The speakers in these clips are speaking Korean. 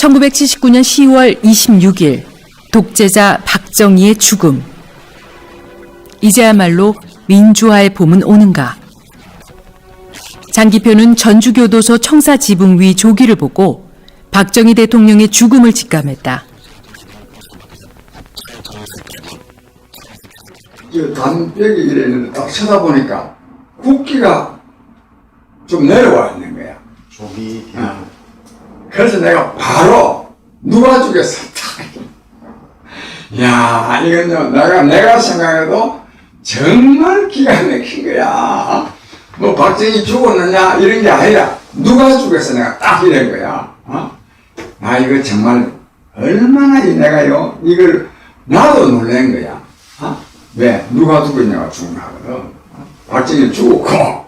1979년 10월 26일 독재자 박정희의 죽음. 이제야말로 민주화의 봄은 오는가. 장기표는 전주교도소 청사지붕 위 조기를 보고 박정희 대통령의 죽음을 직감했다. 담벼락이 이랬는데 딱 쳐다보니까 국기가 좀 내려와 있는 거야. 조기. 그래서 내가 바로 누가 죽였어? 야, 이건요, 내가 생각해도 정말 기가 막힌 거야. 뭐 박정희 죽었느냐 이런 게 아니라 누가 죽였어? 내가 딱 이런 거야. 아, 이거 정말 얼마나 내가요 이걸 나도 놀란 거야. 왜? 누가 죽었냐가 중요하거든. 박정희 죽었고.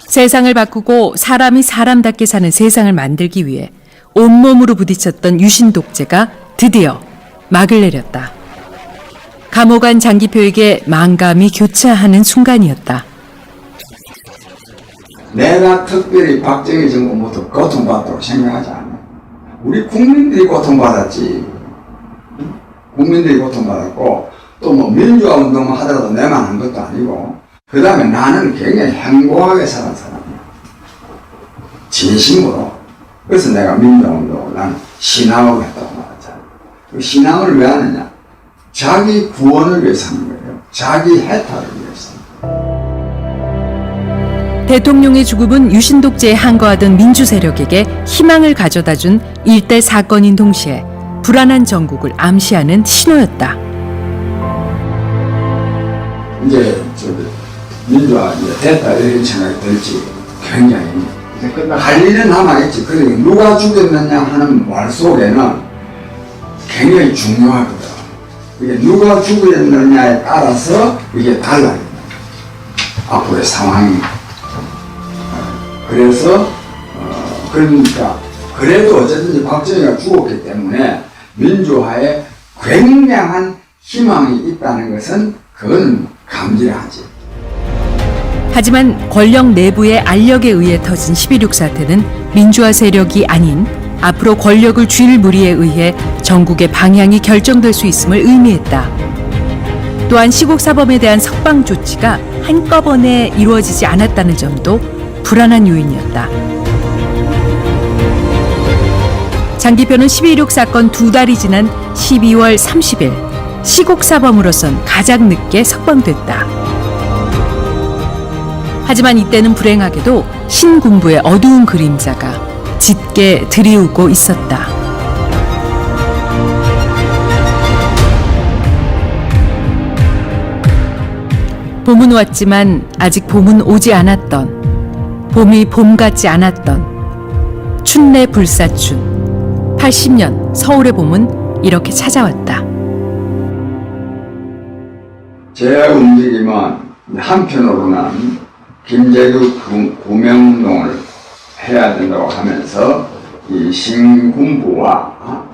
세상을 바꾸고 사람이 사람답게 사는 세상을 만들기 위해 온몸으로 부딪혔던 유신 독재가 드디어 막을 내렸다. 감옥 안 장기표에게 망감이 교차하는 순간이었다. 내가 특별히 박정희 정권부터 고통받도록 생각하지 않아. 우리 국민들이 고통받았지. 국민들이 고통받았고 또 뭐 민주화 운동만 하더라도 내만 한 것도 아니고 그 다음에 나는 굉장히 행복하게 사는 사람이야. 진심으로. 그래서 내가 민주화 운동을 난 신앙을 했다고 말하잖아. 그 신앙을 왜 하느냐? 자기 구원을 위해서 하는 거예요. 자기 해탈을 위해서. 대통령의 죽음은 유신 독재에 항거하던 민주 세력에게 희망을 가져다준 일대 사건인 동시에 불안한 전국을 암시하는 신호였다. 이제 민주화 이제 됐다 이런 생각이 들지. 굉장히 할 일은 남아있지. 그러니까 누가 죽였느냐 하는 말 속에는 굉장히 중요하거든. 이게 누가 죽였느냐에 따라서 이게 달라요. 앞으로의 상황이. 그래서 그러니까 그래도 어쨌든지 박정희가 죽었기 때문에 민주화에 굉장한 희망이 있다는 것은 그건 감지하지. 하지만 권력 내부의 알력에 의해 터진 11.6 사태는 민주화 세력이 아닌 앞으로 권력을 쥘 무리에 의해 전국의 방향이 결정될 수 있음을 의미했다. 또한 시국사범에 대한 석방 조치가 한꺼번에 이루어지지 않았다는 점도 불안한 요인이었다. 장기표는 11.6 사건 2달이 지난 12월 30일 시국사범으로선 가장 늦게 석방됐다. 하지만 이때는 불행하게도 신군부의 어두운 그림자가 짙게 드리우고 있었다. 봄은 왔지만 아직 봄은 오지 않았던, 봄이 봄 같지 않았던 춘내 불사춘 80년 서울의 봄은 이렇게 찾아왔다. 제 움직임은 한편으로는 김재규 구명운동을 해야 된다고 하면서 이 신군부와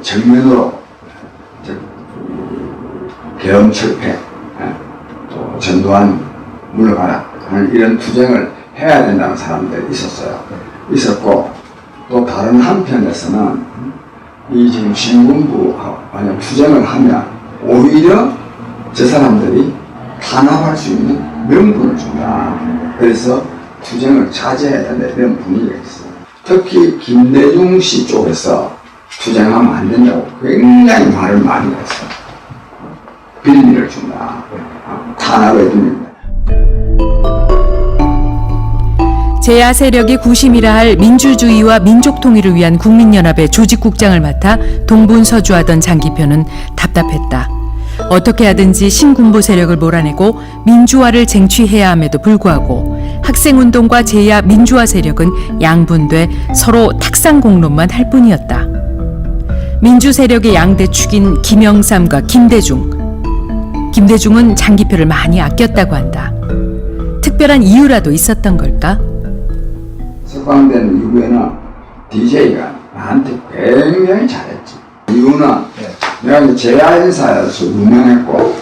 정면으로 계엄철폐 또 전두환 물러가라 하는 이런 투쟁을 해야 된다는 사람들이 있었고 또 다른 한편에서는 이 지금 신군부하고 만약 투쟁을 하면 오히려 저 사람들이 탄압할 수 있는 명분을 준다. 그래서 투쟁을 자제해야 된다 이런 분위기가 있어요. 특히 김대중 씨 쪽에서 투쟁하면 안 된다고 굉장히 말을 많이 했어요. 빌미를 준다. 탄압해 줍니다. 제야 세력의 구심이라 할 민주주의와 민족 통일을 위한 국민연합의 조직국장을 맡아 동분서주하던 장기표는 답답했다. 어떻게 하든지 신군부 세력을 몰아내고 민주화를 쟁취해야 함에도 불구하고 학생운동과 제야 민주화 세력은 양분돼 서로 탁상공론만 할 뿐이었다. 민주 세력의 양대축인 김영삼과 김대중. 김대중은 장기표를 많이 아꼈다고 한다. 특별한 이유라도 있었던 걸까? 석방된 이후에는 DJ가 나한테 굉장히 잘했지. 이유는 내가 이제 제야인사에서 유명했고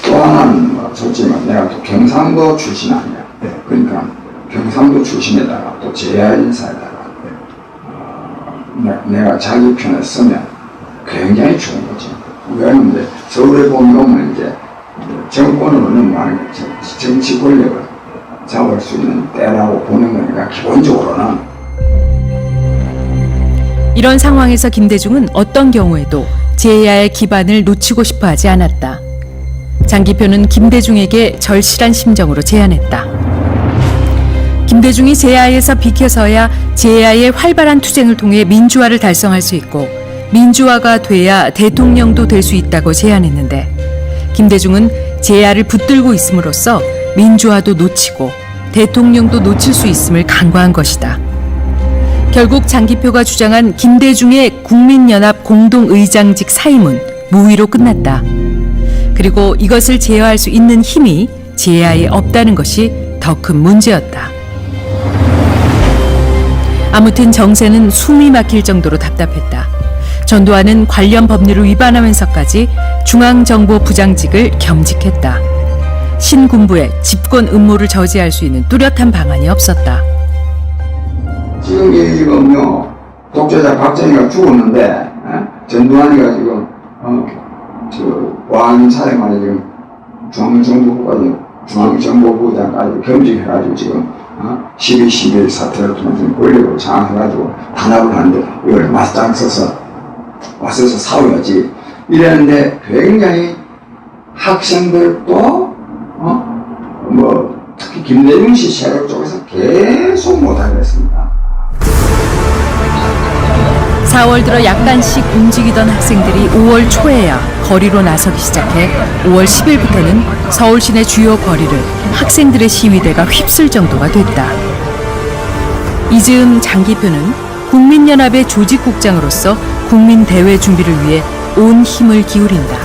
또 하나는 뭐 좋지만 내가 또 경상도 출신 아니야. 그러니까 경상도 출신에다가 또 제야인사에다가 내가 자기 편에 서면 굉장히 좋은 거죠. 왜냐면 이제 서울에 보면 이제 정권으로는 많은 정치 권력을 잡을 수 있는 때라고 보는 거니까 기본적으로는. 이런 상황에서 김대중은 어떤 경우에도 제야의 기반을 놓치고 싶어 하지 않았다. 장기표는 김대중에게 절실한 심정으로 제안했다. 김대중이 제야에서 비켜서야 제야의 활발한 투쟁을 통해 민주화를 달성할 수 있고 민주화가 돼야 대통령도 될 수 있다고 제안했는데 김대중은 제야를 붙들고 있음으로써 민주화도 놓치고 대통령도 놓칠 수 있음을 간과한 것이다. 결국 장기표가 주장한 김대중의 국민연합 공동의장직 사임은 무의로 끝났다. 그리고 이것을 제어할 수 있는 힘이 제야에 없다는 것이 더 큰 문제였다. 아무튼 정세는 숨이 막힐 정도로 답답했다. 전두환은 관련 법률을 위반하면서까지 중앙정보부장직을 겸직했다. 신군부의 집권 음모를 저지할 수 있는 뚜렷한 방안이 없었다. 지금요 독재자 박정희가 죽었는데 전두환이가 지금 왕사령관이 지금 중앙정보부장까지 겸직해가지고 지금 12.11 사태를 통해서 권력을 장악해가지고 단합을 하는데 이걸 맞짱 서서 와서서 싸워야지 이랬는데 굉장히 학생들도 특히 김대중 씨 세력 쪽에서 계속 못하게 했습니다. 4월 들어 약간씩 움직이던 학생들이 5월 초에야 거리로 나서기 시작해 5월 10일부터는 서울 시내 주요 거리를 학생들의 시위대가 휩쓸 정도가 됐다. 이즈음 장기표는 국민연합의 조직국장으로서 국민대회 준비를 위해 온 힘을 기울인다.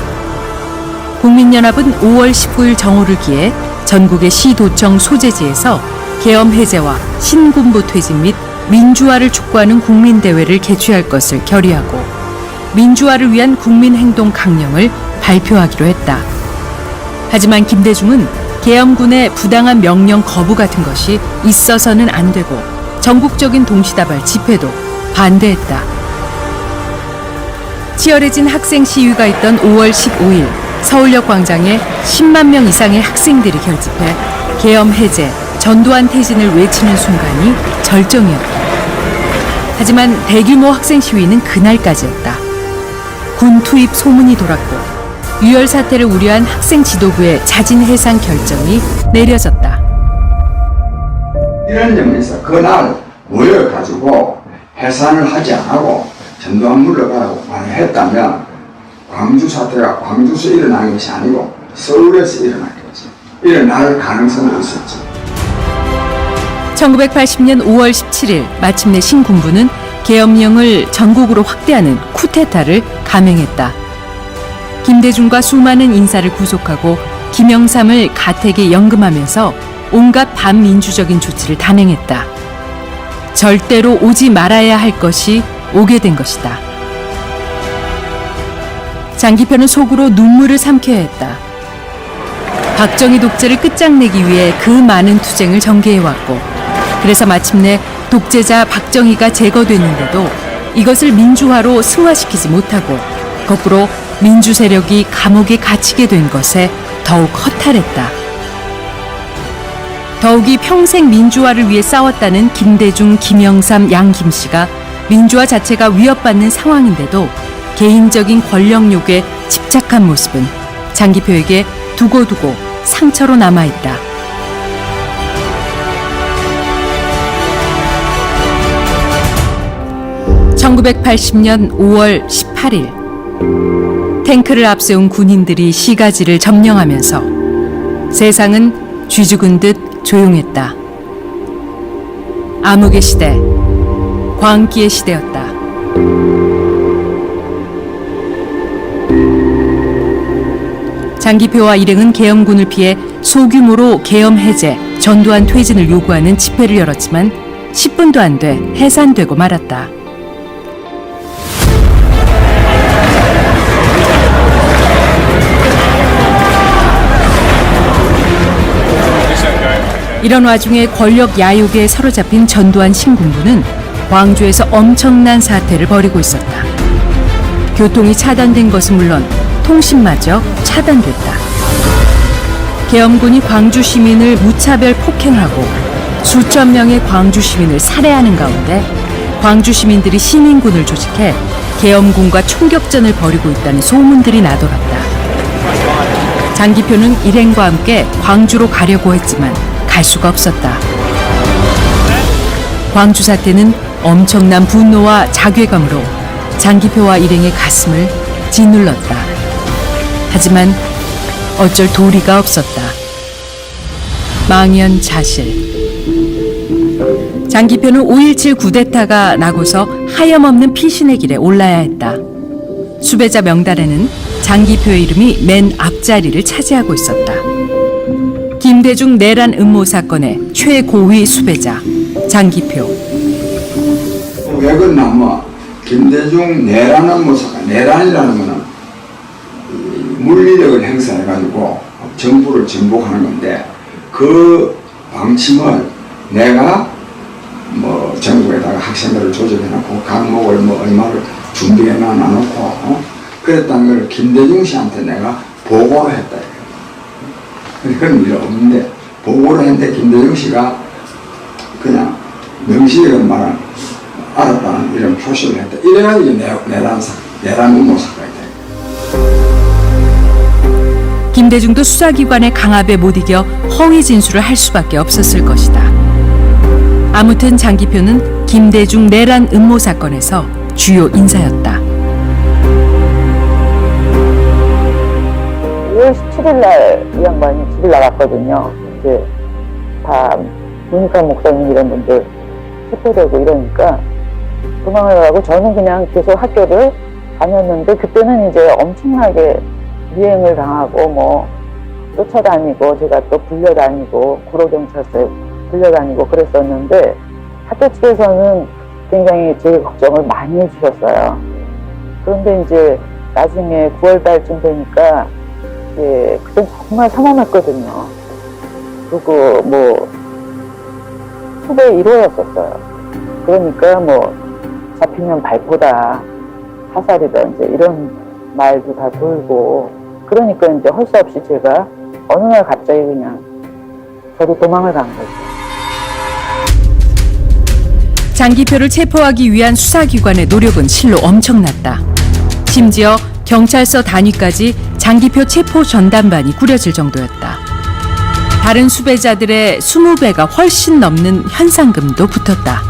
국민연합은 5월 19일 정오를 기해 전국의 시도청 소재지에서 계엄 해제와 신군부 퇴진 및 민주화를 촉구하는 국민대회를 개최할 것을 결의하고 민주화를 위한 국민행동 강령을 발표하기로 했다. 하지만 김대중은 계엄군의 부당한 명령 거부 같은 것이 있어서는 안 되고 전국적인 동시다발 집회도 반대했다. 치열해진 학생 시위가 있던 5월 15일 서울역 광장에 10만 명 이상의 학생들이 결집해 계엄 해제, 전두환 퇴진을 외치는 순간이 절정이었다. 하지만 대규모 학생 시위는 그날까지였다. 군 투입 소문이 돌았고 유혈 사태를 우려한 학생 지도부의 자진 해산 결정이 내려졌다. 이런 점이 있어. 그날 모여가지고 해산을 하지 않고 전두환 물러가라고 했다면 광주 사태가 광주에서 일어난 것이 아니고 서울에서 일어났겠지. 일어날 가능성이 있었지. 1980년 5월 17일 마침내 신군부는 계엄령을 전국으로 확대하는 쿠데타를 감행했다. 김대중과 수많은 인사를 구속하고 김영삼을 가택에 연금하면서 온갖 반민주적인 조치를 단행했다. 절대로 오지 말아야 할 것이 오게 된 것이다. 장기표는 속으로 눈물을 삼켜야 했다. 박정희 독재를 끝장내기 위해 그 많은 투쟁을 전개해왔고 그래서 마침내 독재자 박정희가 제거됐는데도 이것을 민주화로 승화시키지 못하고 거꾸로 민주 세력이 감옥에 갇히게 된 것에 더욱 허탈했다. 더욱이 평생 민주화를 위해 싸웠다는 김대중, 김영삼, 양김씨가 민주화 자체가 위협받는 상황인데도 개인적인 권력욕에 집착한 모습은 장기표에게 두고두고 상처로 남아있다. (1980년 5월 18일) 탱크를 앞세운 군인들이 시가지를 점령하면서 세상은 쥐죽은 듯 조용했다. 암흑의 시대, 광기의 시대였다. 장기표와 일행은 계엄군을 피해 소규모로 계엄 해제, 전두환 퇴진을 요구하는 집회를 열었지만 10분도 안 돼 해산되고 말았다. 이런 와중에 권력 야욕에 사로잡힌 전두환 신군부는 광주에서 엄청난 사태를 벌이고 있었다. 교통이 차단된 것은 물론 통신마저 차단됐다. 계엄군이 광주 시민을 무차별 폭행하고 수천 명의 광주 시민을 살해하는 가운데 광주 시민들이 시민군을 조직해 계엄군과 총격전을 벌이고 있다는 소문들이 나돌았다. 장기표는 일행과 함께 광주로 가려고 했지만 갈 수가 없었다. 광주 사태는 엄청난 분노와 자괴감으로 장기표와 일행의 가슴을 짓눌렀다. 하지만 어쩔 도리가 없었다. 망연자실. 장기표는 5.17 쿠데타가 나고서 하염없는 피신의 길에 올라야 했다. 수배자 명단에는 장기표의 이름이 맨 앞자리를 차지하고 있었다. 김대중 내란 음모 사건의 최고위 수배자 장기표. 왜 그러나 뭐 김대중 내란 음모 사건, 내란이라는 거는 물리력을 행사해가지고 정부를 정복하는 건데 그 방침을 내가 뭐 전국에다가 학생들을 조직해놓고 강목을 뭐 얼마를 준비해놔 놔놓고 그랬다는 걸 김대중 씨한테 내가 보고를 했다. 근데 그런 일이 없는데 보고를 했는데 김대중 씨가 그냥 명시적으로 말한 알았다는 이런 표시를 했다. 이래가지고 내란 음모 사건이 돼. 김대중도 수사기관의 강압에 못 이겨 허위 진술을 할 수밖에 없었을 것이다. 아무튼 장기표는 김대중 내란 음모 사건에서 주요 인사였다. 5월 17일 날 이 양반이 집을 나갔거든요. 이제 다 문익환 목사님 이런 분들 체포되고 이러니까 도망을 가고 저는 그냥 계속 학교를 다녔는데 그때는 이제 엄청나게 미행을 당하고 뭐 쫓아다니고 제가 또 불려다니고 구로경찰서에 불려다니고 그랬었는데 학교 측에서는 굉장히 제 걱정을 많이 해주셨어요. 그런데 이제 나중에 9월 달쯤 되니까 그땐 정말 삼엄했거든요. 그리고 뭐 후배 1호였었어요. 그러니까 뭐 잡히면 발포다, 사살이다 이제 이런 말도 다 돌고 그러니까 이제 할 수 없이 제가 어느 날 갑자기 그냥 저도 도망을 간 거죠. 장기표를 체포하기 위한 수사기관의 노력은 실로 엄청났다. 심지어 경찰서 단위까지 장기표 체포 전담반이 꾸려질 정도였다. 다른 수배자들의 20배가 훨씬 넘는 현상금도 붙었다.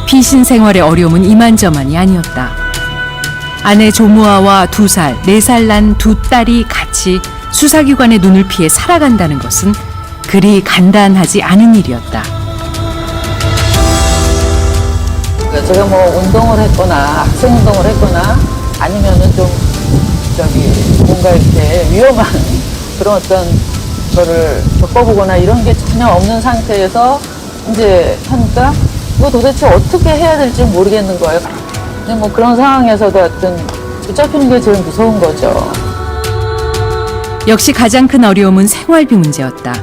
피신 생활의 어려움은 이만저만이 아니었다. 아내 조무아와 2살, 4살 난 2딸이 같이 수사기관의 눈을 피해 살아간다는 것은 그리 간단하지 않은 일이었다. 제가 뭐 운동을 했거나 학생 운동을 했거나 아니면은 좀 뭔가 이렇게 위험한 그런 어떤 거를 겪어보거나 이런 게 전혀 없는 상태에서 이제 하니까 이거 도대체 어떻게 해야 될지 모르겠는 거예요. 근데 뭐 그런 상황에서도 하여튼 붙잡히는 게 제일 무서운 거죠. 역시 가장 큰 어려움은 생활비 문제였다.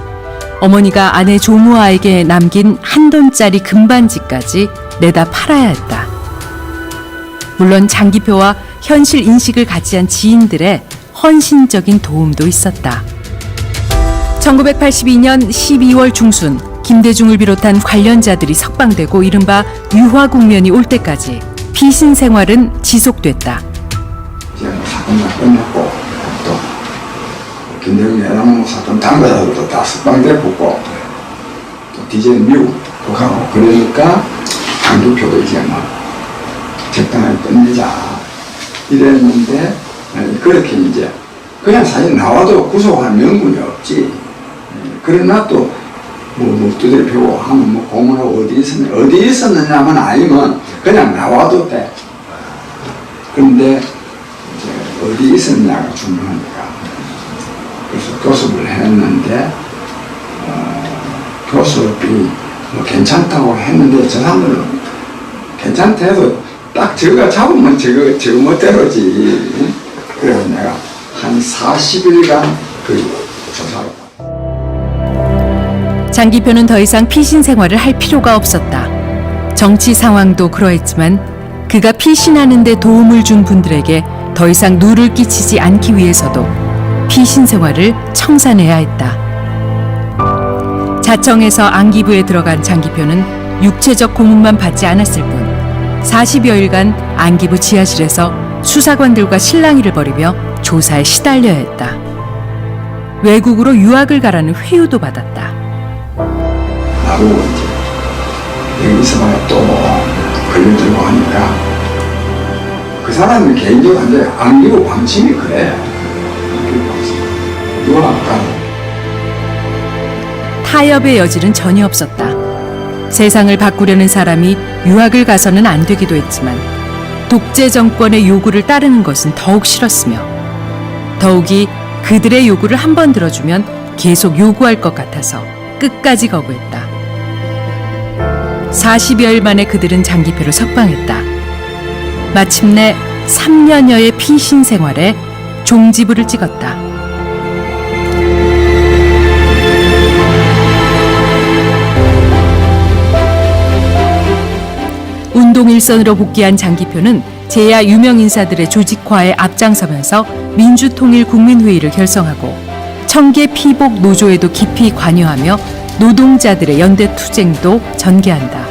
어머니가 아내 조무아에게 남긴 $1 금반지까지 내다 팔아야 했다. 물론 장기표와 현실 인식을 같이 한 지인들의 헌신적인 도움도 있었다. 1982년 12월 중순 김대중을 비롯한 관련자들이 석방되고 이른바 유화 국면이 올 때까지 피신 생활은 지속됐다. 이제 사건 다 끝났고 또 김대중 내란 사건 당사자들도 다 석방되고 또 DJ 미국도 가고 그러니까 장기표도 이제 막 적당하게 끝내자 이랬는데 그렇게 이제 그냥 사실 나와도 구속할 명분이 없지. 그러나 또 뭐 두드려 펴고 하면 뭐 고문하고 어디 있었느냐만 아니면 그냥 나와도 돼. 그런데 이제 어디 있었냐가 중요하니까 그래서 교습을 했는데 교습이 뭐 괜찮다고 했는데 저 사람들은 괜찮다 해도 딱 저거 잡으면 저거 멋대로지. 그래서 내가 한 40일간 그 조사를 장기표는 더 이상 피신 생활을 할 필요가 없었다. 정치 상황도 그러했지만 그가 피신하는 데 도움을 준 분들에게 더 이상 누를 끼치지 않기 위해서도 피신 생활을 청산해야 했다. 자청에서 안기부에 들어간 장기표는 육체적 고문만 받지 않았을 뿐 40여일간 안기부 지하실에서 수사관들과 실랑이를 벌이며 조사에 시달려야 했다. 외국으로 유학을 가라는 회유도 받았다. 나보고 이제 여기서만 또 걸려들고 하니까 그 사람은 개인적으로 이제 안기부 방침이 그래. 유학 가라. 타협의 여지는 전혀 없었다. 세상을 바꾸려는 사람이 유학을 가서는 안 되기도 했지만 독재 정권의 요구를 따르는 것은 더욱 싫었으며 더욱이 그들의 요구를 한 번 들어주면 계속 요구할 것 같아서 끝까지 거부했다. 40여일 만에 그들은 장기표를 석방했다. 마침내 3년여의 피신 생활에 종지부를 찍었다. 운동일선으로 복귀한 장기표는 제야 유명 인사들의 조직화에 앞장서면서 민주통일국민회의를 결성하고 청계 피복 노조에도 깊이 관여하며 노동자들의 연대투쟁도 전개한다.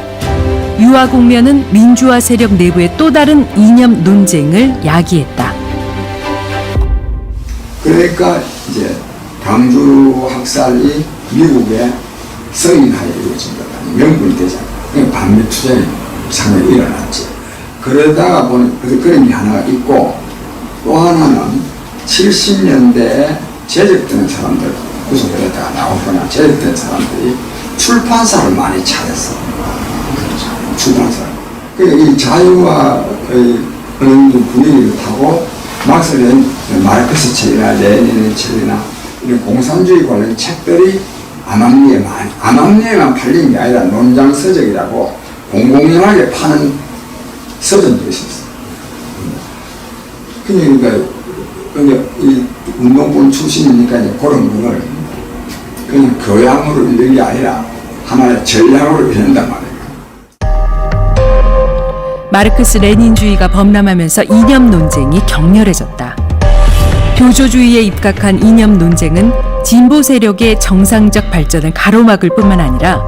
유아공면은 민주화 세력 내부의 또 다른 이념 논쟁을 야기했다. 그러니까 이제 광주 학살이 미국의 서인하에 이루어진 거다. 명분이 되잖아. 그러니까 반미투쟁이 상당히 일어났지. 그러다가 보니 그런 게 하나가 있고 또 하나는 70년대에 제적되는 사람들 구속되다가 나오거나 제적된 사람들이 출판사를 많이 차렸어. 출판사. 그러니까 이 자유와 어느 분위기를 타고 마르크스 책이나 레닌의 책이나 이런 공산주의 관련 책들이 암암리에만 팔린 게 아니라 논장서적이라고 공공연하게 파는 서점도 있었어. 그러니까 이 운동권 출신이니까 이제 그런 거를 그냥 교양으로 읽는 게 아니라 하나의 전략으로 읽는단 말이에요. 마르크스 레닌주의가 범람하면서 이념 논쟁이 격렬해졌다. 교조주의에 입각한 이념 논쟁은 진보 세력의 정상적 발전을 가로막을 뿐만 아니라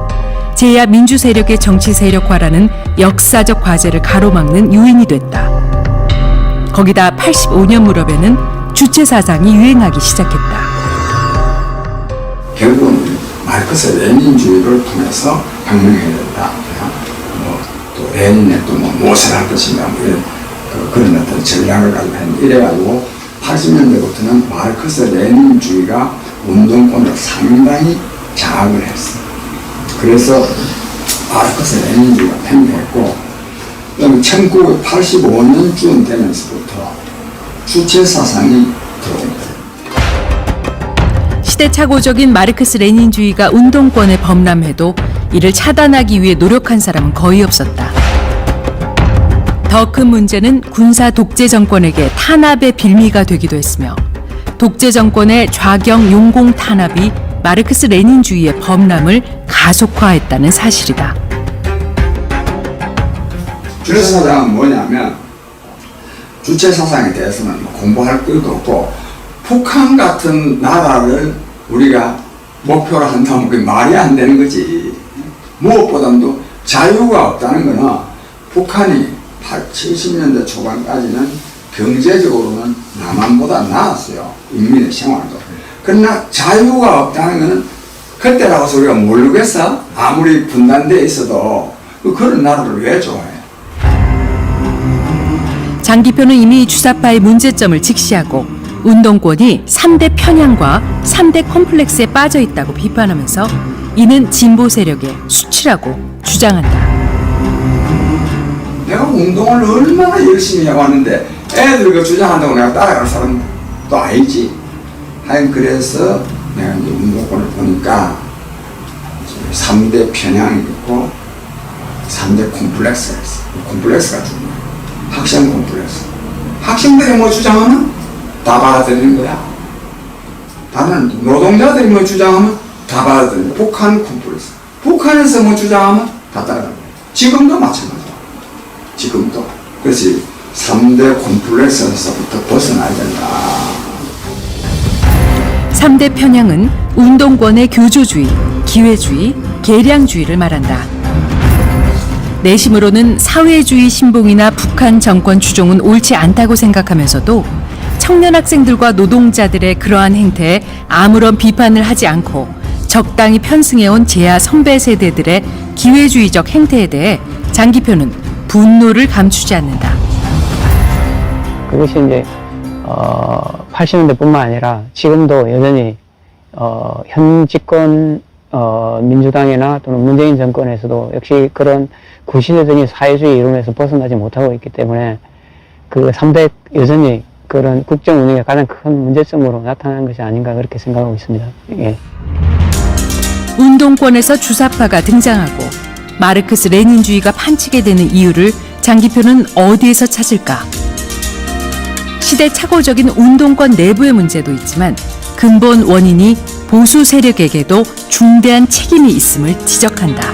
제야 민주 세력의 정치 세력화라는 역사적 과제를 가로막는 요인이 됐다. 거기다 85년 무렵에는 주체 사상이 유행하기 시작했다. 결국은 마르크스 레닌주의를 통해서 혁명해야 된다. 또 레닌의 또 무엇을 할 것인가 그런 어떤 전략을 가지고 했는데 이래가지고 80년대부터는 마르크스 레닌주의가 운동권을 상당히 장악을 했어. 그래서 마르크스 레닌주의가 팽배했고 그다음에 1985년쯤 되면서부터 주체 사상이 들어옵니다. 시대착오적인 마르크스 레닌주의가 운동권에 범람해도 이를 차단하기 위해 노력한 사람은 거의 없었다. 더 큰 문제는 군사 독재 정권에게 탄압의 빌미가 되기도 했으며 독재 정권의 좌경 용공 탄압이 마르크스 레닌주의의 범람을 가속화했다는 사실이다. 주체 사상은 뭐냐면 주체 사상에 대해서는 공부할 것도 없고 북한 같은 나라를 우리가 목표로 한다면 그게 말이 안 되는 거지. 무엇보다도 자유가 없다는 거는 북한이 70년대 초반까지는 경제적으로는 남한보다 나았어요. 인민의 생활도. 그러나 자유가 없다는 거는 그때라고서 우리가 모르겠어? 아무리 분단되어 있어도 그런 나라를 왜 좋아해? 장기표는 이미 주사파의 문제점을 직시하고 운동권이 3대 편향과 3대 콤플렉스에 빠져 있다고 비판하면서 이는 진보 세력의 수치라고 주장한다. 내가 운동을 얼마나 열심히 해왔는데 애들 그 주장한다고 내가 따라갈 사람도 아니지. 하여간 그래서 내가 이제 운동권을 보니까 3대 편향이 있고 3대 콤플렉스가 있어. 콤플렉스가 중요해. 학생 콤플렉스. 학생들이 뭐 주장하면 다 받아들이는 거야. 다른 노동자들이 뭐 주장하면 다 받아들이는 거야. 북한 콤플렉스. 북한에서 뭐 주장하면 다 따라가는 거야. 지금도 마찬가지야. 지금도. 그래서 3대 콤플렉스에서부터 벗어나야 된다. 3대 편향은 운동권의 교조주의, 기회주의, 계량주의를 말한다. 내심으로는 사회주의 신봉이나 북한 정권 추종은 옳지 않다고 생각하면서도 청년 학생들과 노동자들의 그러한 행태에 아무런 비판을 하지 않고 적당히 편승해온 제야 선배 세대들의 기회주의적 행태에 대해 장기표는 분노를 감추지 않는다. 그것이 이제 80년대뿐만 아니라 지금도 여전히 현 집권 민주당이나 또는 문재인 정권에서도 역시 그런 구시대적인 사회주의 이론에서 벗어나지 못하고 있기 때문에 그 3대 여전히 그런 국정 운영의 가장 큰 문제점으로 나타나는 것이 아닌가 그렇게 생각하고 있습니다. 예. 운동권에서 주사파가 등장하고 마르크스 레닌주의가 판치게 되는 이유를 장기표는 어디에서 찾을까? 시대착오적인 운동권 내부의 문제도 있지만 근본 원인이 보수 세력에게도 중대한 책임이 있음을 지적한다.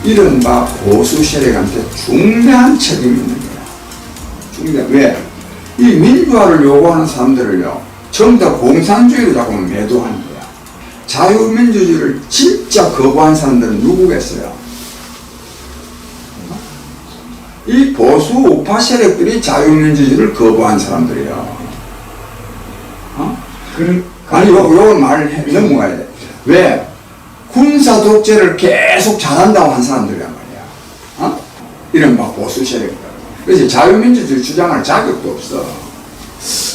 이른바 보수 세력한테 중대한 책임이 있는 거야. 중대한. 왜? 이 민주화를 요구하는 사람들을요, 전부 다 공산주의로 자꾸 매도하는 거야. 자유민주주의를 진짜 거부한 사람들은 누구겠어요? 이 보수 우파 세력들이 자유민주주의를 거부한 사람들이야. 아니, 요걸 말을 넘어가야 돼. 왜? 군사 독재를 계속 잘한다고 한 사람들이란 말이야. 이른바 보수 세력들. 그래서 자유민주주의 주장할 자격도 없어.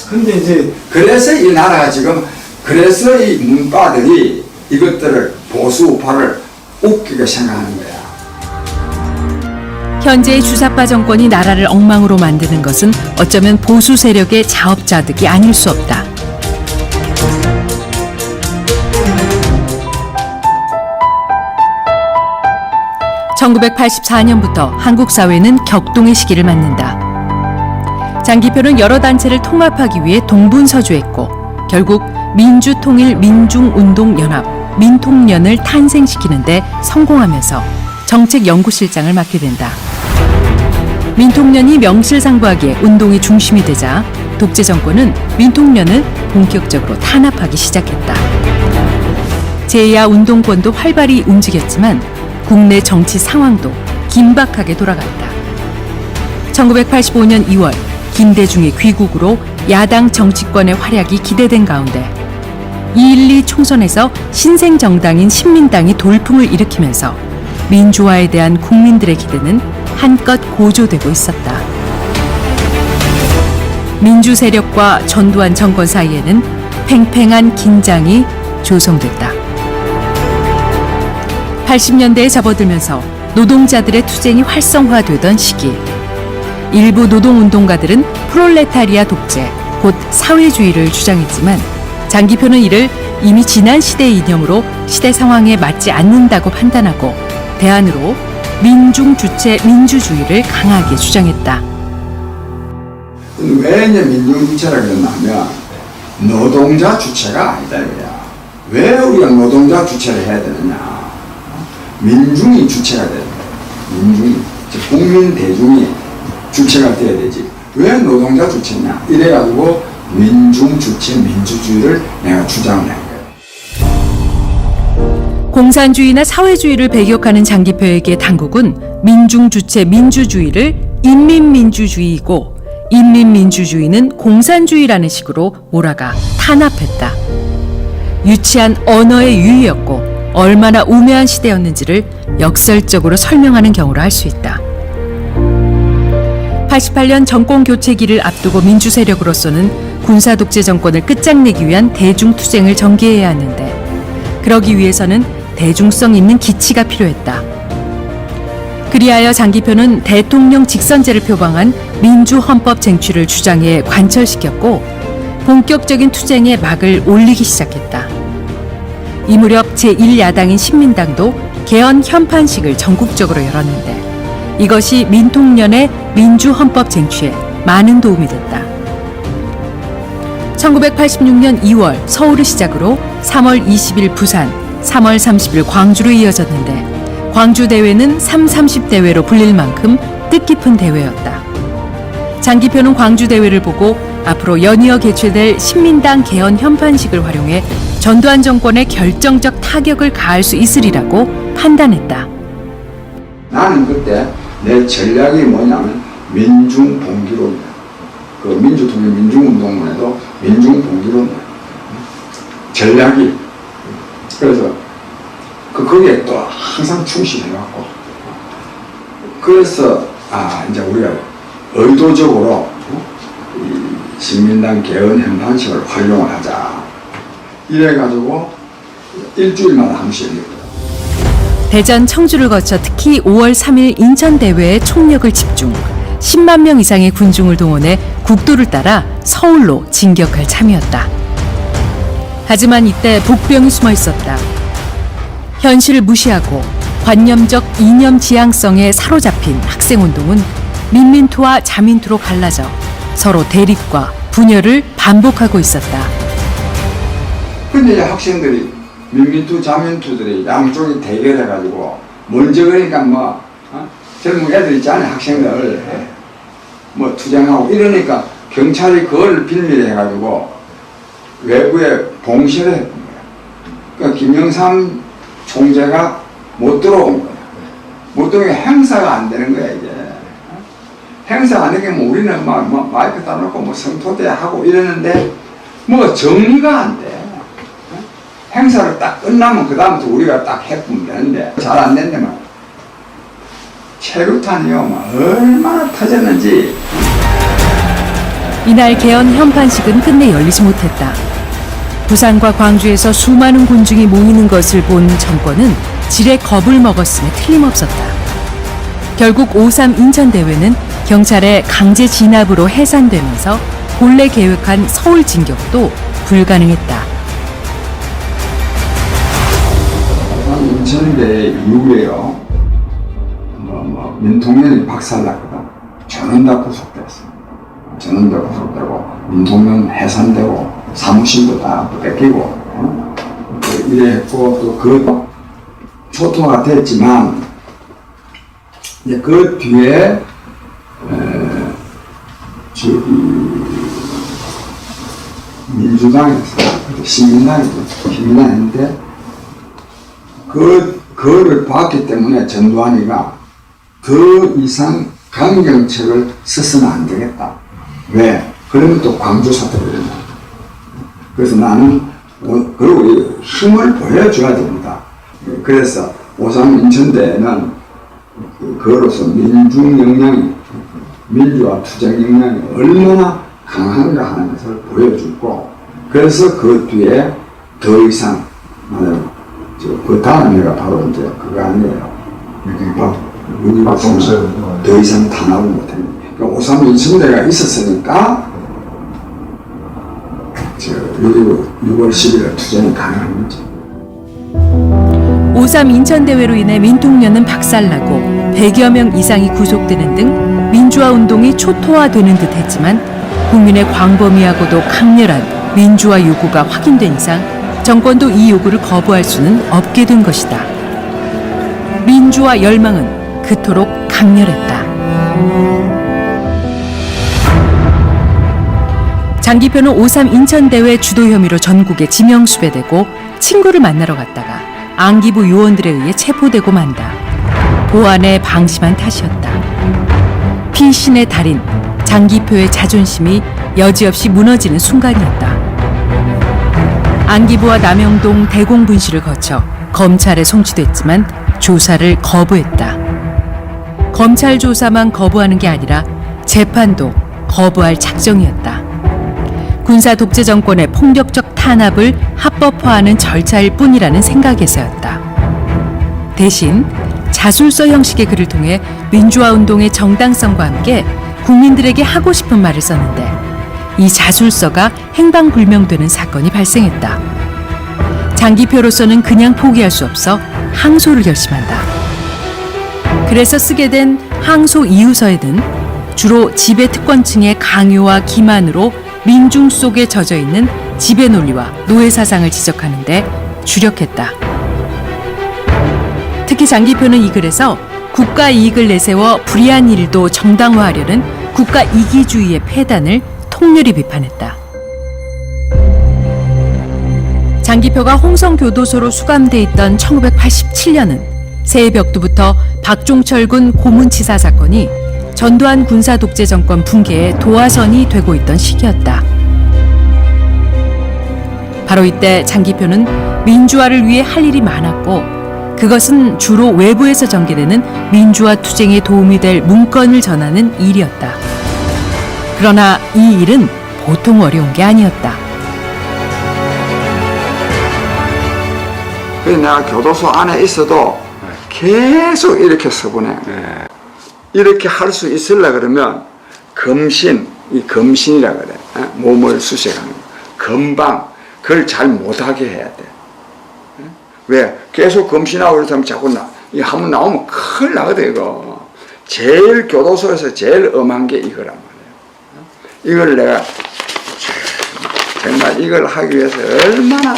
근데 이제, 그래서 이 나라가 지금, 그래서 이 문파들이 이것들을, 보수 우파를 웃기게 생각하는 거야. 현재의 주사파 정권이 나라를 엉망으로 만드는 것은 어쩌면 보수 세력의 자업자득이 아닐 수 없다. (1984년부터) 한국 사회는 격동의 시기를 맞는다. 장기표는 여러 단체를 통합하기 위해 동분서주했고 결국 민주통일민중운동연합 민통연을 탄생시키는 데 성공하면서 정책연구실장을 맡게 된다. 민통연이 명실상부하게 운동의 중심이 되자 독재 정권은 민통연을 본격적으로 탄압하기 시작했다. 제2야 운동권도 활발히 움직였지만 국내 정치 상황도 긴박하게 돌아갔다. 1985년 2월 김대중의 귀국으로 야당 정치권의 활약이 기대된 가운데 2.12 총선에서 신생정당인 신민당이 돌풍을 일으키면서 민주화에 대한 국민들의 기대는 한껏 고조되고 있었다. 민주 세력과 전두환 정권 사이에는 팽팽한 긴장이 조성됐다. 80년대에 접어들면서 노동자들의 투쟁이 활성화되던 시기, 일부 노동운동가들은 프롤레타리아 독재, 곧 사회주의를 주장했지만 장기표는 이를 이미 지난 시대의 이념으로 시대 상황에 맞지 않는다고 판단하고 대안으로 민중 주체 민주주의를 강하게 주장했다. 왜 이제 민중 주체라고 그랬냐면 노동자 주체가 아니다 이거야. 왜 우리가 노동자 주체를 해야 되느냐? 민중이 주체가 돼야 돼. 민중이, 국민 대중이 주체가 돼야 되지. 왜 노동자 주체냐? 이래가지고 민중 주체 민주주의를 내가 주장을 한 거예요. 공산주의나 사회주의를 배격하는 장기표에게 당국은 민중 주체 민주주의를 인민민주주의이고 인민민주주의는 공산주의라는 식으로 몰아가 탄압했다. 유치한 언어의 유희였고 얼마나 우매한 시대였는지를 역설적으로 설명하는 경우로 할 수 있다. 88년 정권 교체기를 앞두고 민주 세력으로서는 군사 독재 정권을 끝장내기 위한 대중투쟁을 전개해야 하는데 그러기 위해서는 대중성 있는 기치가 필요했다. 그리하여 장기표는 대통령 직선제를 표방한 민주헌법 쟁취를 주장해 관철시켰고 본격적인 투쟁에 막을 올리기 시작했다. 이 무렵 제1야당인 신민당도 개헌 현판식을 전국적으로 열었는데 이것이 민통연의 민주헌법 쟁취에 많은 도움이 됐다. 1986년 2월 서울을 시작으로 3월 20일 부산, 3월 30일 광주로 이어졌는데 광주 대회는 3.30 대회로 불릴 만큼 뜻깊은 대회였다. 장기표는 광주 대회를 보고 앞으로 연이어 개최될 신민당 개헌 현판식을 활용해 전두환 정권에 결정적 타격을 가할 수 있으리라고 판단했다. 나는 그때 내 전략이 뭐냐면 민중봉기론이야. 그 민주통일 민중운동문에도 민중봉기론이야. 전략이. 그래서 거기에 또 항상 충실해갖고. 그래서 이제 우리가 의도적으로 이 신민당 개헌 현판식을 활용을 하자. 이래가지고 일주일마다 한 번씩 했거든. 대전, 청주를 거쳐 특히 5월 3일 인천대회에 총력을 집중, 10만 명 이상의 군중을 동원해 국도를 따라 서울로 진격할 참이었다. 하지만 이때 복병이 숨어 있었다. 현실을 무시하고 관념적 이념 지향성에 사로잡힌 학생운동은 민민투와 자민투로 갈라져 서로 대립과 분열을 반복하고 있었다. 근데 이제 학생들이 민민투, 자민투들이 양쪽이 대결해가지고 먼저 그러니까 젊은 애들 있잖아요. 학생들 뭐 투쟁하고 이러니까 경찰이 그걸 빌미해가지고 외부에 봉쇄를 했던 거야. 그러니까 김영삼 총재가 못 들어온 거야. 못 들어오니까 행사가 안 되는 거야 이게. 행사가 안 되게 우리는 마이크 따놓고 성토대 하고 이러는데 정리가 안 돼. 행사를 딱 끝나면 그 다음부터 우리가 딱 해보면 되는데 잘 안 된다면 체류탄이요 얼마나 터졌는지. 이날 개헌 현판식은 끝내 열리지 못했다. 부산과 광주에서 수많은 군중이 모이는 것을 본 정권은 지레 겁을 먹었음에 틀림없었다. 결국 5.3 인천대회는 경찰의 강제 진압으로 해산되면서 본래 계획한 서울 진격도 불가능했다. 인천대 이후에요. 민통면이 박살났거든. 전원 다 구속됐어. 전원 다 구속되고 민통면 해산되고 사무실도 다 뺏기고 이랬고 또 그 초토화가 됐지만 이제 그 뒤에 민주당에서 신민당인데 그거를 봤기 때문에 전두환이가 더 이상 강경책을 써서는 안 되겠다. 왜? 그러면 또 광주 사태가 일어나. 그래서 나는 그리고 힘을 보여줘야 됩니다. 그래서 5.3 인천대에는 그로서 민중 역량이 민주화 투쟁 역량이 얼마나 강한가 하는 것을 보여주고 그래서 그 뒤에 더 이상 그 다음에가 바로 이제 그거 아니에요. 우리가 더 이상 탄압을 못합니다. 그러니까 5.3 인천대가 있었으니까 6월 11일 투쟁이 가능한 거죠. 5.3 인천대회로 인해 민통련은 박살나고 100여 명 이상이 구속되는 등 민주화 운동이 초토화되는 듯 했지만 국민의 광범위하고도 강렬한 민주화 요구가 확인된 이상 정권도 이 요구를 거부할 수는 없게 된 것이다. 민주화 열망은 그토록 강렬했다. 장기표는 5.3 인천대회 주도 혐의로 전국에 지명 수배되고 친구를 만나러 갔다가 안기부 요원들에 의해 체포되고 만다. 보안에 방심한 탓이었다. 피신의 달인 장기표의 자존심이 여지없이 무너지는 순간이었다. 안기부와 남영동 대공분실을 거쳐 검찰에 송치됐지만 조사를 거부했다. 검찰 조사만 거부하는 게 아니라 재판도 거부할 작정이었다. 군사 독재 정권의 폭력적 탄압을 합법화하는 절차일 뿐이라는 생각에서였다. 대신 자술서 형식의 글을 통해 민주화 운동의 정당성과 함께 국민들에게 하고 싶은 말을 썼는데 이 자술서가 행방불명되는 사건이 발생했다. 장기표로서는 그냥 포기할 수 없어 항소를 결심한다. 그래서 쓰게 된 항소 이유서에는 주로 지배 특권층의 강요와 기만으로 민중 속에 젖어 있는 지배 논리와 노예 사상을 지적하는데 주력했다. 특히 특히 장기표는 이 글에서 국가 이익을 내세워 불의한 일도 정당화하려는 국가 이기주의의 폐단을 통렬히 비판했다. 장기표가 홍성교도소로 수감돼 있던 1987년은 새해벽두부터 박종철 군 고문치사 사건이 전두환 군사 독재 정권 붕괴의 도화선이 되고 있던 시기였다. 바로 이때 장기표는 민주화를 위해 할 일이 많았고 그것은 주로 외부에서 전개되는 민주화 투쟁에 도움이 될 문건을 전하는 일이었다. 그러나 이 일은 보통 어려운 게 아니었다. 그래서 내가 교도소 안에 있어도 계속 이렇게 서보내. 이렇게 할 수 있으려 그러면 이 검신이라 그래. 몸을 수색하는 거. 금방 그걸 잘 못하게 해야 돼. 왜? 계속 검신하고 그러면 자꾸 이 한번 나오면 큰일 나거든, 이거. 제일 교도소에서 제일 엄한 게 이거란 말이에요. 이걸 내가 정말 이걸 하기 위해서 얼마나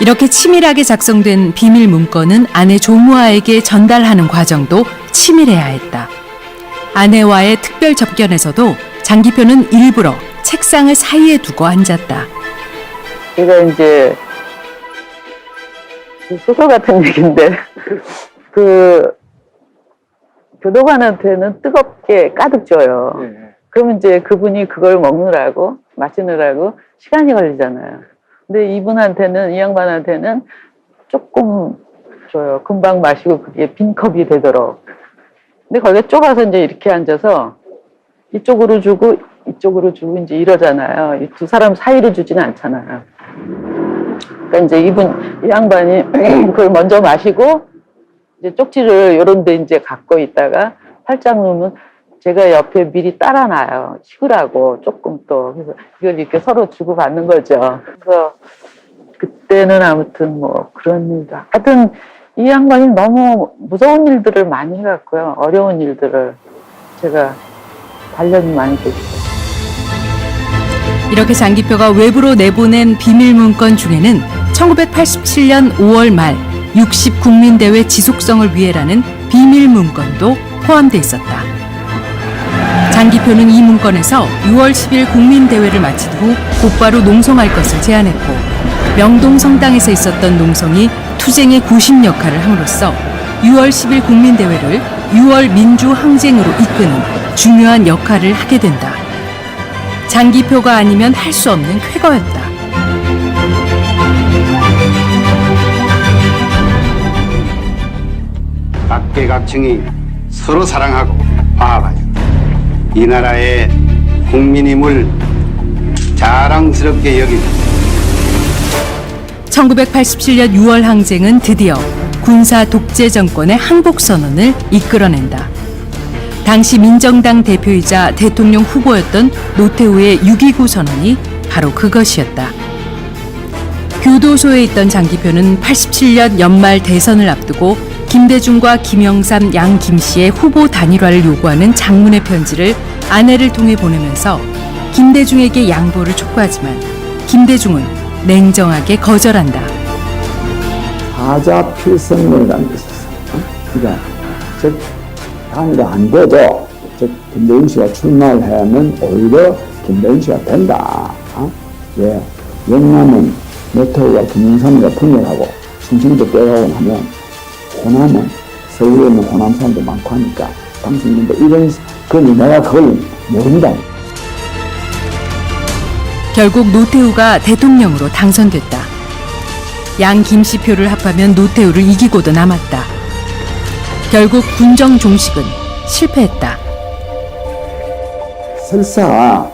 이렇게 치밀하게 작성된 비밀 문건은 아내 조무아에게 전달하는 과정도 치밀해야 했다. 아내와의 특별 접견에서도 장기표는 일부러 책상을 사이에 두고 앉았다. 이거 이제 소설 같은 얘기인데 교도관한테는 뜨겁게 가득 줘요. 그러면 이제 그분이 그걸 먹느라고 마시느라고 시간이 걸리잖아요. 근데 이 양반한테는 조금 줘요. 금방 마시고 그게 빈 컵이 되도록. 근데 거기에 좁아서 이제 이렇게 앉아서 이쪽으로 주고 이제 이러잖아요. 이 두 사람 사이로 주지는 않잖아요. 그러니까 이제 이 양반이 그걸 먼저 마시고 이제 쪽지를 요런 데 이제 갖고 있다가 팔짱 놓으면 제가 옆에 미리 따라놔요. 식으라고 조금 또. 그래서 이걸 이렇게 서로 주고받는 거죠. 그래서 그때는 아무튼 뭐 그런 일도. 하여튼 이 양반이 너무 무서운 일들을 많이 해갖고요. 어려운 일들을 제가 단련이 많이 됐어요. 이렇게 장기표가 외부로 내보낸 비밀 문건 중에는 1987년 5월 말 60 국민대회 지속성을 위해라는 비밀 문건도 포함돼 있었다. 장기표는 이 문건에서 6월 10일 국민대회를 마친 후 곧바로 농성할 것을 제안했고 명동 성당에서 있었던 농성이 투쟁의 구심 역할을 함으로써 6월 10일 국민대회를 6월 민주항쟁으로 이끄는 중요한 역할을 하게 된다. 장기표가 아니면 할 수 없는 쾌거였다. 각계각층이 서로 사랑하고 화합하여 이 나라의 국민임을 자랑스럽게 여기고 1987년 6월 항쟁은 드디어 군사 독재 정권의 항복선언을 이끌어낸다. 당시 민정당 대표이자 대통령 후보였던 노태우의 6.29 선언이 바로 그것이었다. 교도소에 있던 장기표는 87년 연말 대선을 앞두고 김대중과 김영삼, 양 김씨의 후보 단일화를 요구하는 장문의 편지를 아내를 통해 보내면서 김대중에게 양보를 촉구하지만 김대중은 냉정하게 거절한다. 사자 필승론이라는 게 있었어. 그러니까 즉 단일화 안 돼도 즉 김대중 씨가 출마를 하면 오히려 김대중 씨가 된다. 왜? 영남은 노태우가 김영삼이가 분열하고 충청도 빼가고 하면 호남은 서울에 있는 호남 사람도 많고 하니까 당신인데 이런 그런데 내가 그걸 모른다. 결국 노태우가 대통령으로 당선됐다. 양 김씨 표를 합하면 노태우를 이기고도 남았다. 결국 군정 종식은 실패했다. 설사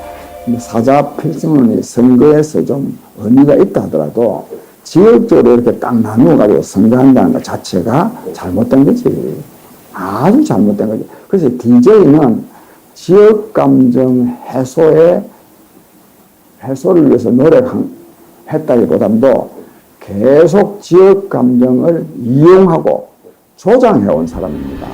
사자 필승론이 선거에서 좀 의미가 있다 하더라도 지역적으로 이렇게 딱 나누어가지고 선거한다는 것 자체가 잘못된 거지. 아주 잘못된 거지. 그래서 DJ는 지역 감정 해소를 위해서 노력했다기보다도 계속 지역 감정을 이용하고 조장해온 사람입니다.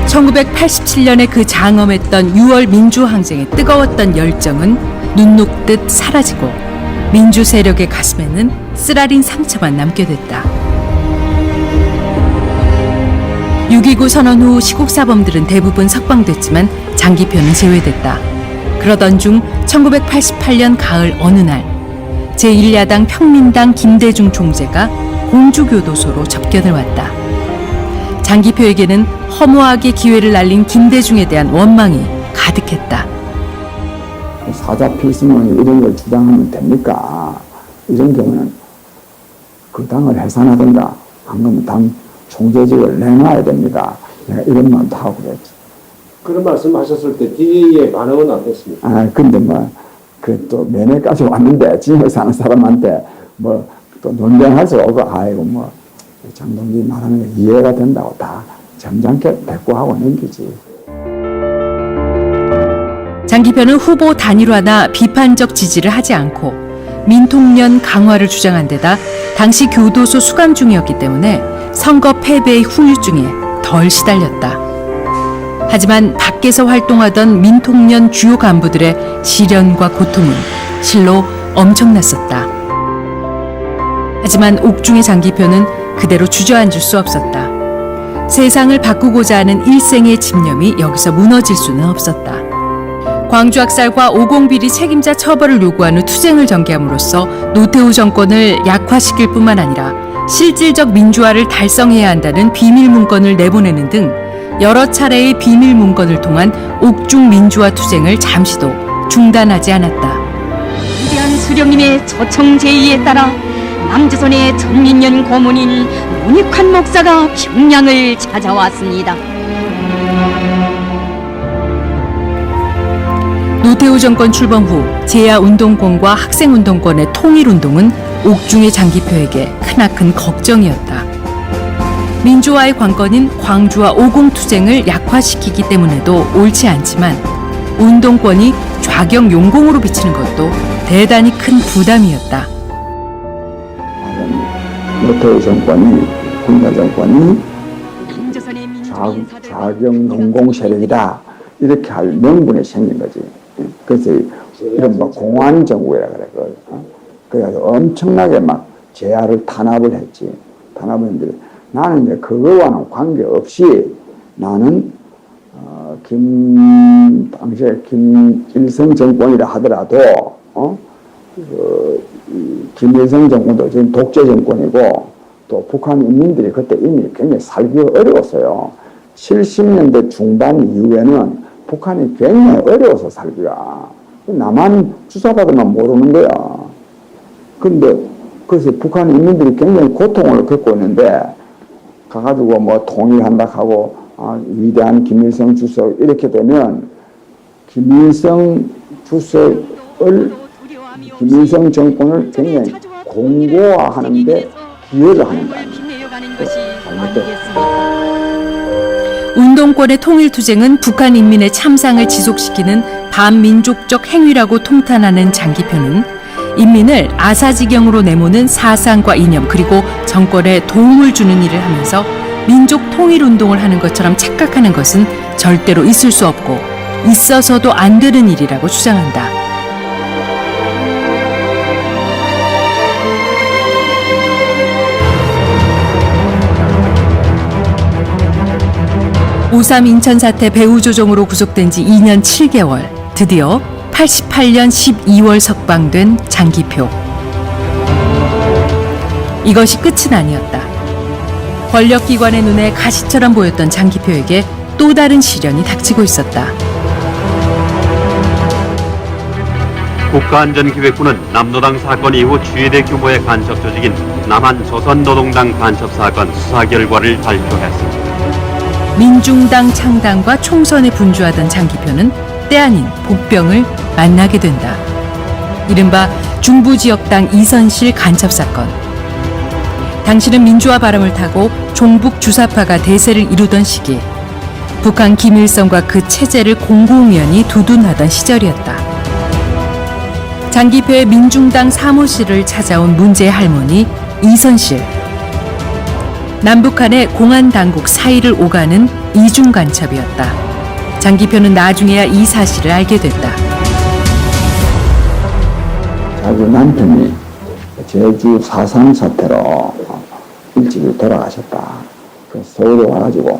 1987년에 그 장엄했던 6월 민주항쟁의 뜨거웠던 열정은 눈 녹듯 사라지고 민주 세력의 가슴에는 쓰라린 상처만 남게 됐다. 6.29 선언 후 시국사범들은 대부분 석방됐지만 장기표는 제외됐다. 그러던 중 1988년 가을 어느 날 제1야당 평민당 김대중 총재가 공주교도소로 접견을 왔다. 장기표에게는 허무하게 기회를 날린 김대중에 대한 원망이 가득했다. 사자 필승은 이런 걸 주장하면 됩니까? 이런 경우는 그 당을 해산하든가 안 그러면 당 총재직을 내놔야 됩니다. 내가 이런 말도 하고 그랬지. 그런 말씀 하셨을 때 뒤에 반응은 어땠습니까? 근데 그 또 면회까지 왔는데, 지역에 사는 사람한테 또 논쟁할 수 없고, 장동기 말하는 게 이해가 된다고 다 점잖게 대꾸하고 넘기지. 장기표는 후보 단일화나 비판적 지지를 하지 않고 민통년 강화를 주장한 데다 당시 교도소 수감 중이었기 때문에 선거 패배의 후유증에 덜 시달렸다. 하지만 밖에서 활동하던 민통년 주요 간부들의 시련과 고통은 실로 엄청났었다. 하지만 옥중의 장기표는 그대로 주저앉을 수 없었다. 세상을 바꾸고자 하는 일생의 집념이 여기서 무너질 수는 없었다. 광주학살과 오공비리 책임자 처벌을 요구하는 투쟁을 전개함으로써 노태우 정권을 약화시킬 뿐만 아니라 실질적 민주화를 달성해야 한다는 비밀문건을 내보내는 등 여러 차례의 비밀문건을 통한 옥중 민주화 투쟁을 잠시도 중단하지 않았다. 위대한 수령님의 초청 제의에 따라 남조선의 전민년 고문인 문익환 목사가 평양을 찾아왔습니다. 노태우 정권 출범 후 제야운동권과 학생운동권의 통일운동은 옥중의 장기표에게 크나큰 걱정이었다. 민주화의 관건인 광주와 오공투쟁을 약화시키기 때문에도 옳지 않지만 운동권이 좌경 용공으로 비치는 것도 대단히 큰 부담이었다. 노태우 정권이, 군사 정권이 남조선의 민주인 사들 좌경 용공 세력이다, 이렇게 할 명분이 생긴 거지. 그래서 이런 공안 정부라 그래. 그래가지고 엄청나게 제야를 탄압을 했지. 탄압을 했는데 나는 이제 그거와는 관계없이 나는 당시에 김일성 정권이라 하더라도 김일성 정권도 지금 독재 정권이고 또 북한 인민들이 그때 이미 굉장히 살기가 어려웠어요. 70년대 중반 이후에는 북한이 굉장히 어려워서 살기가. 나만 주사받으면 모르는 거야. 근데 그래서 북한 인민들이 굉장히 고통을 겪고 있는데 가가지고 통일한다 하고 위대한 김일성 주석 이렇게 되면 김일성 정권을 굉장히 공고화하는데 기여를 하는 거 아니에요. 운동권의 통일투쟁은 북한 인민의 참상을 지속시키는 반민족적 행위라고 통탄하는 장기표는 인민을 아사지경으로 내모는 사상과 이념 그리고 정권에 도움을 주는 일을 하면서 민족 통일운동을 하는 것처럼 착각하는 것은 절대로 있을 수 없고 있어서도 안 되는 일이라고 주장한다. (5.3) 인천 사태 배후 조종으로 구속된 지 2년 7개월, 드디어 88년 12월 석방된 장기표. 이것이 끝은 아니었다. 권력기관의 눈에 가시처럼 보였던 장기표에게 또 다른 시련이 닥치고 있었다. 국가안전기획부는 남노당 사건 이후 최대 규모의 간첩 조직인 남한조선노동당 간첩 사건 수사 결과를 발표했습니다. 민중당 창당과 총선에 분주하던 장기표는 때 아닌 복병을 만나게 된다. 이른바 중부지역당 이선실 간첩 사건. 당시는 민주화 바람을 타고 종북 주사파가 대세를 이루던 시기, 북한 김일성과 그 체제를 공공연히 두둔하던 시절이었다. 장기표의 민중당 사무실을 찾아온 문제의 할머니 이선실. 남북한의 공안당국 사이를 오가는 이중 간첩이었다. 장기표는 나중에야 이 사실을 알게 됐다. 자기 남편이 제주 4.3 사태로 일찍이 돌아가셨다. 그래서 서울에 와가지고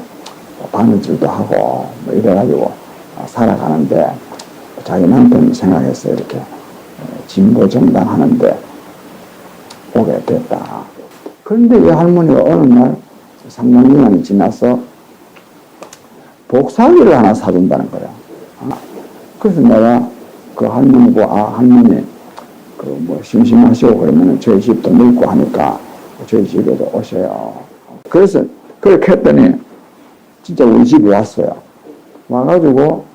바느질도 하고 뭐 이래가지고 살아가는데 자기 남편이 생각해서 이렇게 진보 정당 하는데 오게 됐다. 그런데 이 할머니가 어느 날 상당 기간이 지나서 복사기를 하나 사준다는 거야. 그래서 내가 그 할머니고, 할머니, 심심하시고 그러면 저희 집도 넓고 하니까 저희 집에도 오셔요. 그래서 그렇게 했더니 진짜 우리 집에 왔어요. 와가지고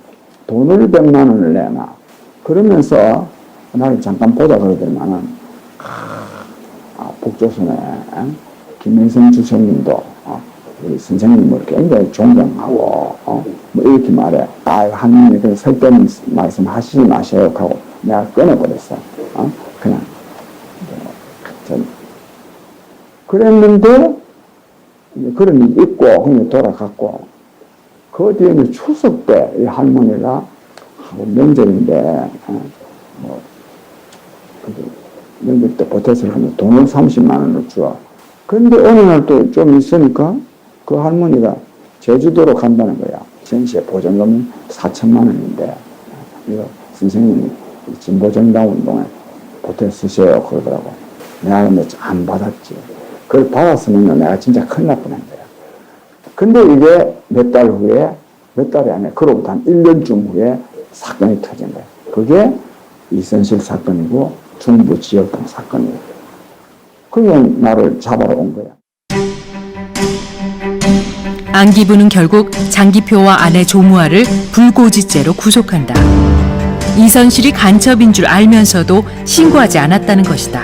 돈을 100만 원을 내놔. 그러면서 나를 잠깐 보자 그러더니만은, 북조선에 김일성 주석님도 우리 선생님을 굉장히 존경하고 뭐 이렇게 말해. 할머니 그 설득 말씀 하시지 마세요 하고 내가 끊어버렸어. 그냥 그랬는데 그런 일이 있고 형이 돌아갔고 그 뒤에 이제 추석 때 이 할머니가 명절인데 명절 때 보태서 돈을 30만 원을 줘. 그런데 어느 날 또 좀 있으니까 그 할머니가 제주도로 간다는 거야. 전시에 보증금은 4천만 원인데 이거 선생님이 진보정당 운동에 보태 쓰세요 그러더라고. 내가 근데 안 받았지. 그걸 받았으면 내가 진짜 큰일 날 뻔한 거야. 근데 이게 몇 달 후에, 몇 달이 아니라 그로부터 한 1년쯤 후에 사건이 터진 거야. 그게 이선실 사건이고 중부 지역등 사건이고. 그게 나를 잡아러 온 거야. 안기부는 결국 장기표와 아내 조무아를 불고지죄로 구속한다. 이선실이 간첩인 줄 알면서도 신고하지 않았다는 것이다.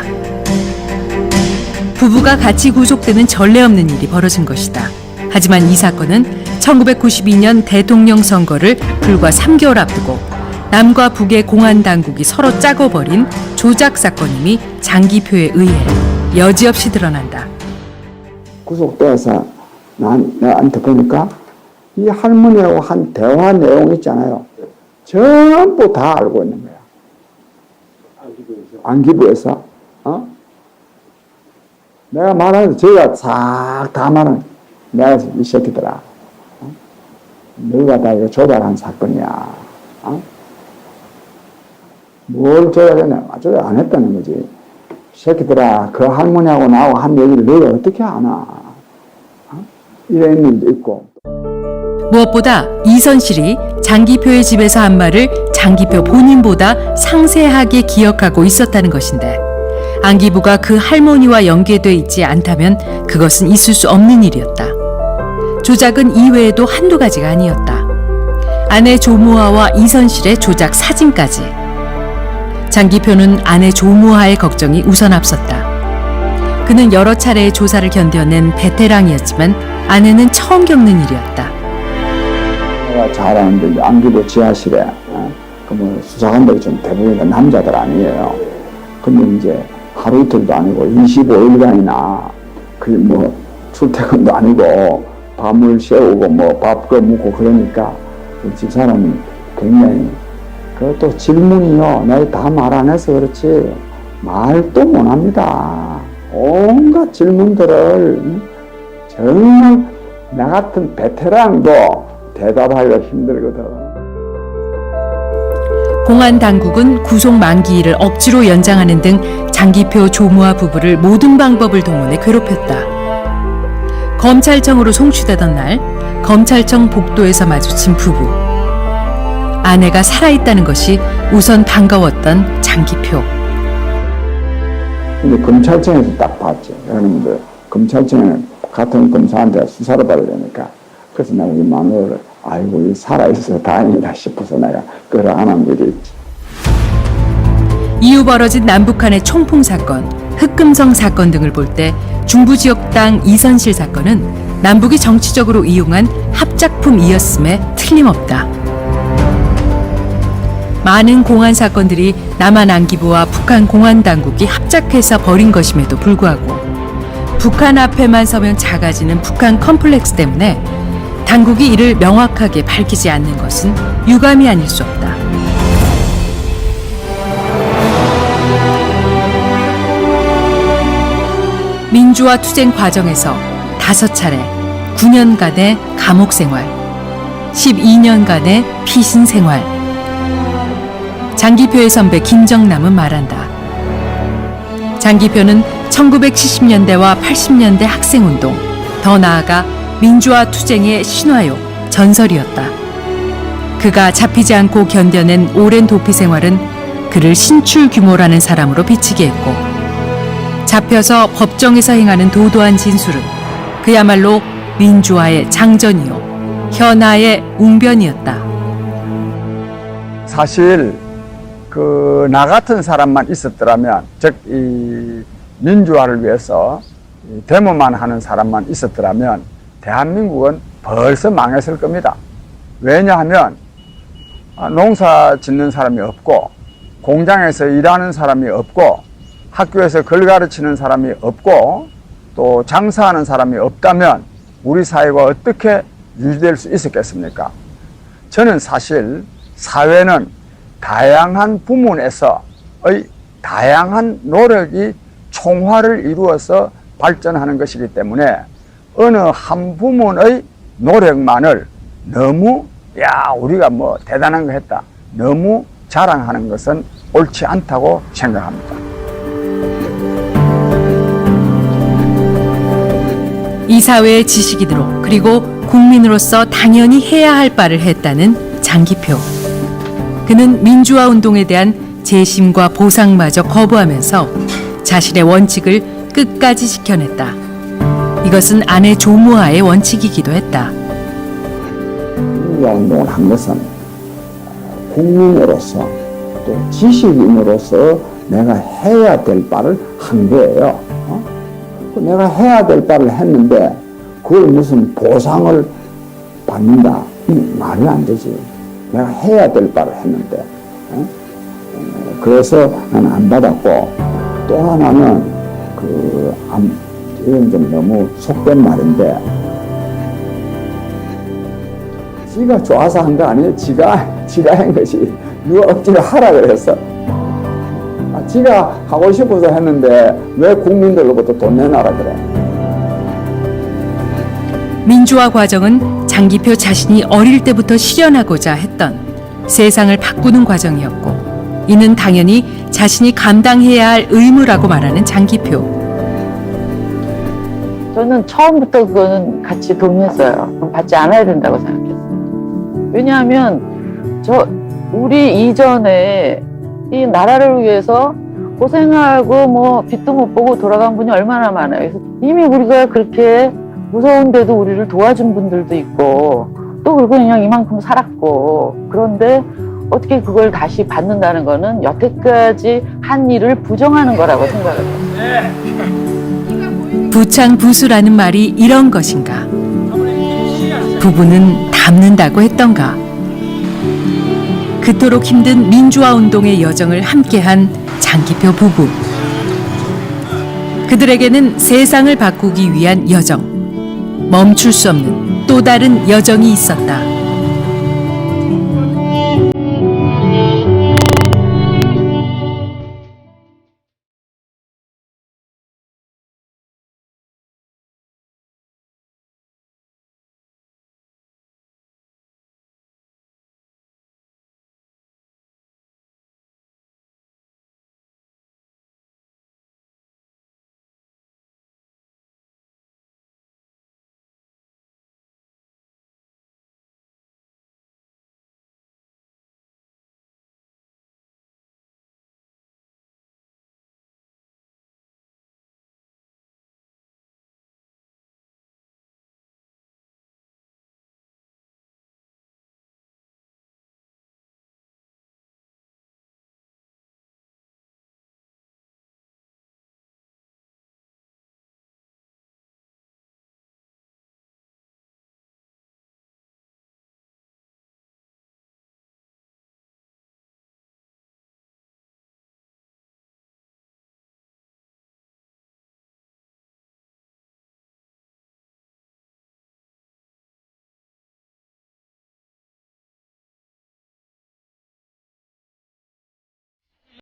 부부가 같이 구속되는 전례 없는 일이 벌어진 것이다. 하지만 이 사건은 1992년 대통령 선거를 불과 3개월 앞두고 남과 북의 공안 당국이 서로 짜고 벌인 조작 사건임이 장기표에 의해 여지없이 드러난다. 구속돼서 나한테 보니까 이 할머니하고 한 대화 내용 있잖아요. 전부 다 알고 있는 거야. 안기부에서. 내가 말하는 저희가 싹 다 말하는 내가 이 새끼들아. 너희가 다 이거 조작한 사건이야. 뭘 조작했냐? 조작 안 했다는 거지. 새끼들아, 그 할머니하고 나하고 한 얘기를 너희가 어떻게 아나? 이런 일도 있고. 무엇보다 이선실이 장기표의 집에서 한 말을 장기표 본인보다 상세하게 기억하고 있었다는 것인데 안기부가 그 할머니와 연계돼 있지 않다면 그것은 있을 수 없는 일이었다. 조작은 이외에도 한두 가지가 아니었다. 아내 조무아와 이선실의 조작 사진까지. 장기표는 아내 조무아의 걱정이 우선 앞섰다. 그는 여러 차례의 조사를 견뎌낸 베테랑이었지만 아내는 처음 겪는 일이었다. 내가 잘 아는데 안기부 지하실에 수사관들이 좀 대부분 남자들 아니에요. 근데 이제 하루 이틀도 아니고 25일간이나 출퇴근도 아니고 밤을 새우고 밥거 묵고 그러니까 집사람은 굉장히 그것도 질문이요. 내가 다 말 안 해서 그렇지 말도 못 합니다. 온갖 질문들을 정말 나 같은 베테랑도 대답하기가 힘들거든. 공안 당국은 구속 만기일을 억지로 연장하는 등 장기표 조무아 부부를 모든 방법을 동원해 괴롭혔다. 검찰청으로 송치되던 날 검찰청 복도에서 마주친 부부. 아내가 살아있다는 것이 우선 반가웠던 장기표. 근데 검찰청에서 딱 봤지. 여러분들 검찰청에는 같은 검사한테 수사를 받으려니까 그래서 내가 우리 마누라를 아이고 살아있어서 다행이다 싶어서 내가 그걸 안 한 일이 있지. 이후 벌어진 남북한의 총풍 사건, 흑금성 사건 등을 볼 때 중부지역당 이선실 사건은 남북이 정치적으로 이용한 합작품이었음에 틀림없다. 많은 공안 사건들이 남한 안기부와 북한 공안 당국이 합작해서 벌인 것임에도 불구하고 북한 앞에만 서면 작아지는 북한 컴플렉스 때문에 당국이 이를 명확하게 밝히지 않는 것은 유감이 아닐 수 없다. 민주화 투쟁 과정에서 5차례 9년간의 감옥 생활, 12년간의 피신 생활. 장기표의 선배 김정남은 말한다. 장기표는 1970년대와 80년대 학생운동, 더 나아가 민주화 투쟁의 신화요, 전설이었다. 그가 잡히지 않고 견뎌낸 오랜 도피 생활은 그를 신출 규모라는 사람으로 비치게 했고, 잡혀서 법정에서 행하는 도도한 진술은 그야말로 민주화의 장전이요, 현아의 웅변이었다. 사실 나 같은 사람만 있었더라면, 즉 이 민주화를 위해서 데모만 하는 사람만 있었더라면 대한민국은 벌써 망했을 겁니다. 왜냐하면 농사 짓는 사람이 없고, 공장에서 일하는 사람이 없고, 학교에서 글 가르치는 사람이 없고, 또 장사하는 사람이 없다면 우리 사회가 어떻게 유지될 수 있었겠습니까? 저는 사실 사회는 다양한 부문에서의 다양한 노력이 총화를 이루어서 발전하는 것이기 때문에 어느 한 부문의 노력만을 너무 우리가 뭐 대단한 거 했다, 너무 자랑하는 것은 옳지 않다고 생각합니다. 이 사회의 지식인으로, 그리고 국민으로서 당연히 해야 할 바를 했다는 장기표. 그는 민주화 운동에 대한 재심과 보상마저 거부하면서 자신의 원칙을 끝까지 지켜냈다. 이것은 아내 조모아의 원칙이기도 했다. 민주화 운동을 한 것은 국민으로서 또 지식인으로서 내가 해야 될 바를 한 거예요. 내가 해야 될 바를 했는데 그걸 무슨 보상을 받는다? 말이 안 되지. 내가 해야 될 바를 했는데. 그래서 나는 안 받았고, 또 하나는 이건 좀 너무 속된 말인데, 지가 좋아서 한 거 아니에요? 지가 한 것이. 누가 억지로 하라 그랬어? 지가 하고 싶어서 했는데 왜 국민들로부터 돈 내놔라 그래? 민주화 과정은 장기표 자신이 어릴 때부터 실현하고자 했던 세상을 바꾸는 과정이었고, 이는 당연히 자신이 감당해야 할 의무라고 말하는 장기표. 저는 처음부터 그거는 같이 동의했어요. 받지 않아야 된다고 생각했어요. 왜냐하면 우리 이전에 이 나라를 위해서 고생하고 뭐 빚도 못 보고 돌아간 분이 얼마나 많아요. 그래서 이미 우리가 그렇게 무서운데도 우리를 도와준 분들도 있고, 또 그리고 그냥 이만큼 살았고, 그런데 어떻게 그걸 다시 받는다는 거는 여태까지 한 일을 부정하는 거라고 생각을 해요. 부창부수라는 말이 이런 것인가? 부부는 닮는다고 했던가? 그토록 힘든 민주화 운동의 여정을 함께한 장기표 부부. 그들에게는 세상을 바꾸기 위한 여정, 멈출 수 없는 또 다른 여정이 있었다.